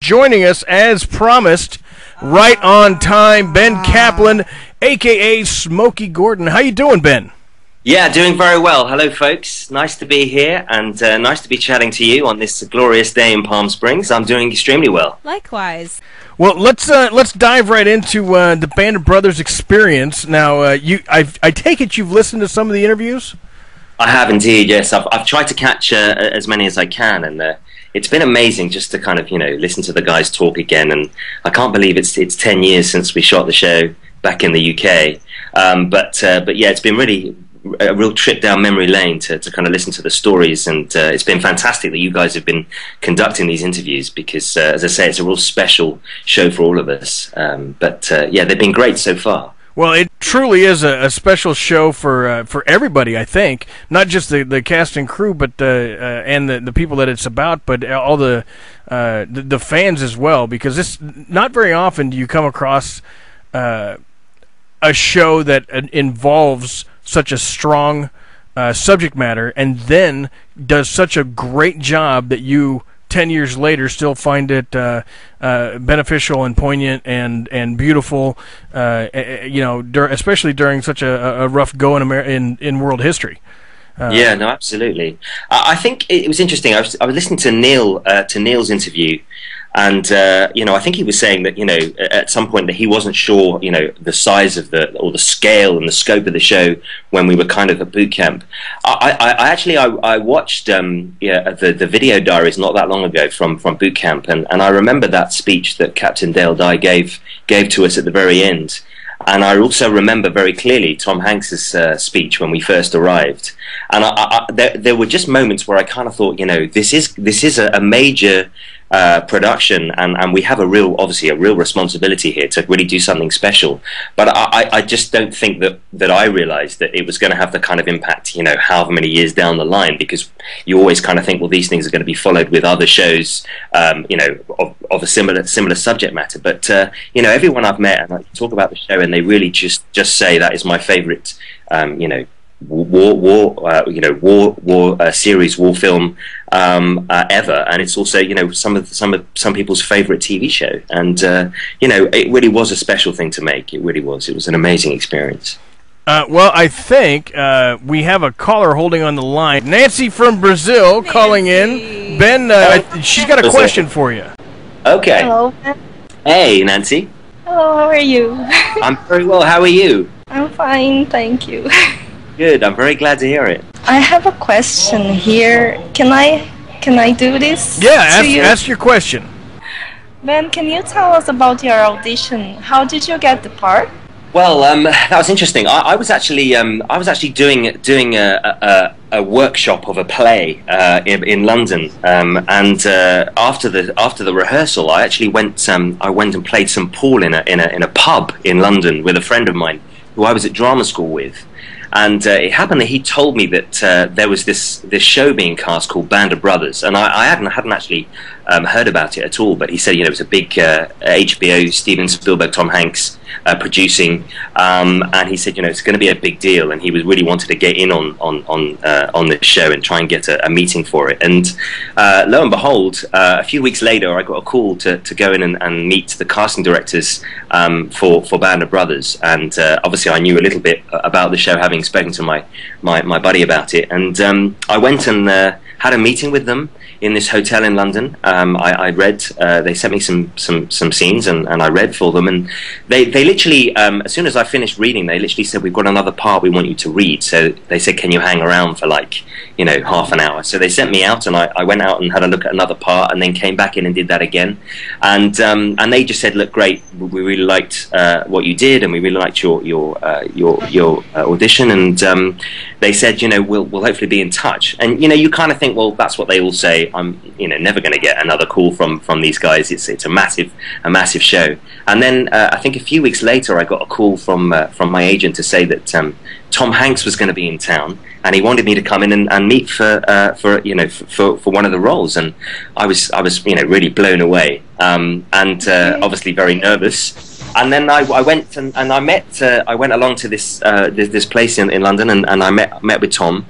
joining us as promised, right on time, Ben Caplan, a.k.a. Smokey Gordon. How you doing, Ben? Yeah, doing very well. Hello, folks. Nice to be here, and nice to be chatting to you on this glorious day in Palm Springs. I'm doing extremely well. Likewise. Well, let's dive right into the Band of Brothers experience. Now, I take it you've listened to some of the interviews? I have indeed, yes. I've tried to catch as many as I can, and it's been amazing just to kind of, listen to the guys talk again. And I can't believe it's 10 years since we shot the show back in the UK. But yeah, it's been really a real trip down memory lane to kind of listen to the stories, and it's been fantastic that you guys have been conducting these interviews because, as I say, it's a real special show for all of us. Yeah, they've been great so far. Well, it truly is a special show for everybody, I think. Not just the cast and crew, but and the people that it's about, but all the fans as well. Because it's not very often do you come across a show that involves such a strong subject matter, and then does such a great job that you 10 years later still find it beneficial and poignant and beautiful, especially during such a rough go in world history. Yeah, no, absolutely. I think it was interesting. I was listening to Neil's interview, and I think he was saying that at some point that he wasn't sure the size of the scale and the scope of the show when we were kind of at boot camp. I watched the video diaries not that long ago from boot camp, and I remember that speech that Captain Dale Dye gave to us at the very end. And I also remember very clearly Tom Hanks's speech when we first arrived. And there were just moments where I kind of thought, this is a major production, and we have obviously a real responsibility here to really do something special. But I just don't think that I realized that it was going to have the kind of impact, however many years down the line, because you always kind of think, well, these things are going to be followed with other shows, of a similar subject matter. But everyone I've met, and I talk about the show, and they really just say that is my favorite, war series, war film ever, and it's also some people's favorite TV show, and it really was a special thing to make. It really was. It was an amazing experience. Well, I think we have a caller holding on the line. Nancy from Brazil calling in. Ben, she's got a question for you. Okay. Hello, Ben. Hey, Nancy. Hello, how are you? I'm very well. How are you? I'm fine, thank you. Good. I'm very glad to hear it. I have a question here. Can I do this? Yeah, ask your question. Ben, can you tell us about your audition? How did you get the part? Well, that was interesting. I was actually doing a workshop of a play in London, and after the rehearsal, I actually went and played some pool in a pub in London with a friend of mine who I was at drama school with. And it happened that he told me that there was this show being cast called Band of Brothers, and I hadn't actually heard about it at all. But he said, it was a big HBO, Steven Spielberg, Tom Hanks producing, and he said, it's going to be a big deal, and he was really wanted to get in on this show and try and get a meeting for it. And lo and behold, a few weeks later, I got a call to go in and meet the casting directors for Band of Brothers, and obviously I knew a little bit about the show, having spoken to my buddy about it, and I went and had a meeting with them in this hotel in London. I read, they sent me some scenes, and I read for them, and they literally, as soon as I finished reading, they literally said, we've got another part we want you to read. So they said, can you hang around for half an hour? So they sent me out, and I went out and had a look at another part, and then came back in and did that again. And they just said, look, great, we really liked what you did, and we really liked your audition, and they said, we'll hopefully be in touch. And you kind of think, well, that's what they all say. I'm never going to get another call from these guys. It's a massive show. And then I think a few weeks later, I got a call from my agent to say that Tom Hanks was going to be in town, and he wanted me to come in and meet for one of the roles. And I was really blown away, and obviously very nervous. And then I went and I met. I went along to this place in London, and I met with Tom,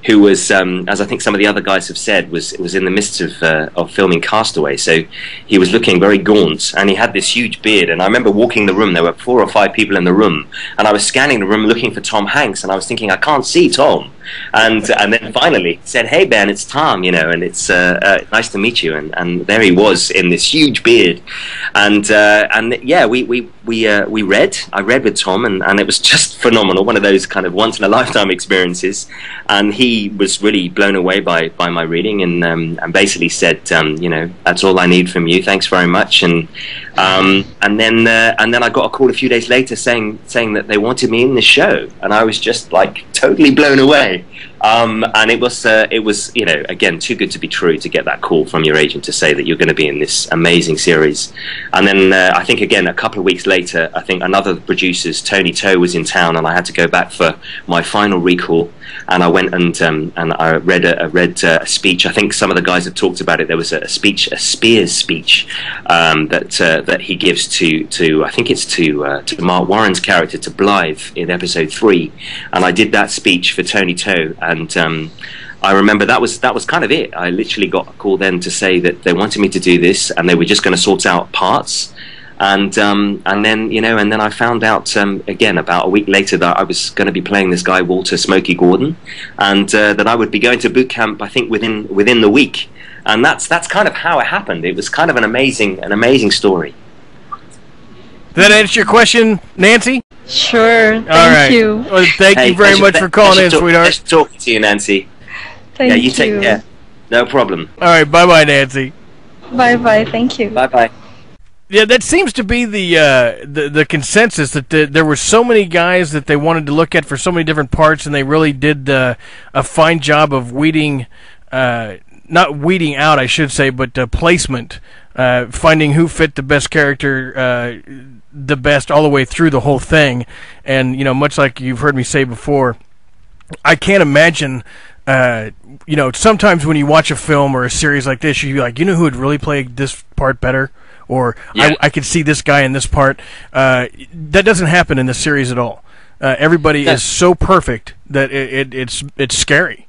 who was, as I think some of the other guys have said, was in the midst of filming Castaway. So he was looking very gaunt, and he had this huge beard. And I remember walking the room. There were 4 or 5 people in the room, and I was scanning the room looking for Tom Hanks, and I was thinking, I can't see Tom. And then finally said, "Hey Ben, it's Tom, you know, and it's nice to meet you." And there he was in this huge beard, and yeah, we read. I read with Tom, and it was just phenomenal. One of those kind of once in a lifetime experiences, and he was really blown away by my reading, and basically said, you know, "That's all I need from you. Thanks very much." And then I got a call a few days later saying that they wanted me in the show, and I was just like totally blown away. And it was, you know, again, too good to be true to get that call from your agent to say that you're going to be in this amazing series. And then I think, again, a couple of weeks later, I think another of the producers, Tony Toe, was in town, and I had to go back for my final recall. And I went and I read a speech. I think some of the guys have talked about it. There was a Spears speech that he gives to I think it's to Mark Warren's character, to Blythe, in episode 3. And I did that speech for Tony Toe, and I remember that was kind of it. I literally got a call then to say that they wanted me to do this, and they were just going to sort out parts. And then, you know, and then I found out again about a week later that I was going to be playing this guy Walter Smokey Gordon, and that I would be going to boot camp, I think within the week. And that's kind of how it happened. It was kind of an amazing story. Did that answer your question, Nancy? Sure. Thank you. Well, thank you very much for calling in, sweetheart. Nice talking to you, Nancy. Thank you. You take care. No problem. All right, bye-bye, Nancy. Bye-bye. Thank you. Bye-bye. Yeah, that seems to be the consensus, that there were so many guys that they wanted to look at for so many different parts, and they really did a fine job of weeding, not weeding out, I should say, but placement, finding who fit the best character the best all the way through the whole thing. And, you know, much like you've heard me say before, I can't imagine, you know, sometimes when you watch a film or a series like this, you're like, you know who would really play this part better? Or yeah. I could see this guy in this part. That doesn't happen in this series at all. Everybody is so perfect that it's scary.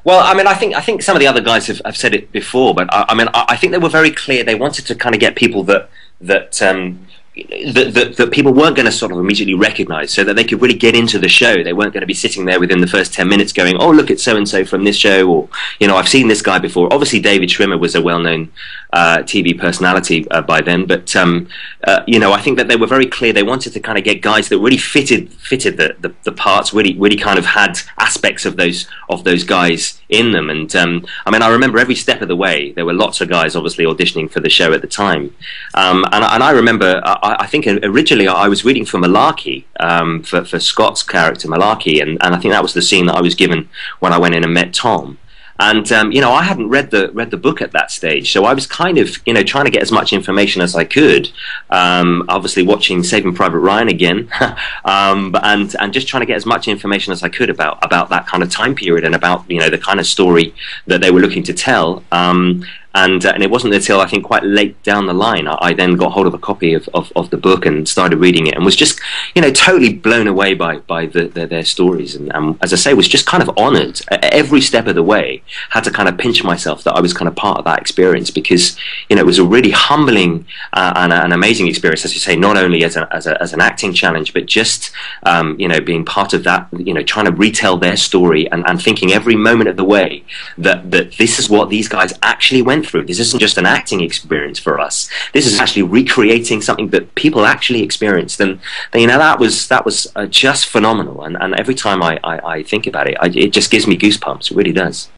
Well, I mean, I think some of the other guys have said it before, but I mean, I think they were very clear. They wanted to kind of get people that people weren't going to sort of immediately recognize, so that they could really get into the show. They weren't going to be sitting there within the first 10 minutes going, "Oh, look, it's so-and-so from this show," or, you know, "I've seen this guy before." Obviously, David Schwimmer was a well-known TV personality by then, but, you know, I think that they were very clear. They wanted to kind of get guys that really fitted the parts, really kind of had aspects of those guys in them. And, I mean, I remember every step of the way, there were lots of guys obviously auditioning for the show at the time. And I remember, I think originally I was reading for Malarkey, for Scott's character Malarkey, and I think that was the scene that I was given when I went in and met Tom. And you know, I hadn't read the book at that stage, so I was kind of, you know, trying to get as much information as I could. Obviously, watching Saving Private Ryan again, and just trying to get as much information as I could about that kind of time period, and about, you know, the kind of story that they were looking to tell. And it wasn't until I think quite late down the line I then got hold of a copy of the book and started reading it, and was just, you know, totally blown away by their stories, and as I say, was just kind of honoured every step of the way. Had to kind of pinch myself that I was kind of part of that experience, because, you know, it was a really humbling and an amazing experience, as you say, not only as an acting challenge, but just you know, being part of that, you know, trying to retell their story, and thinking every moment of the way that this is what these guys actually went through. This isn't just an acting experience for us. This is actually recreating something that people actually experienced, and you know, that was just phenomenal. And every time I think about it, it just gives me goosebumps. It really does.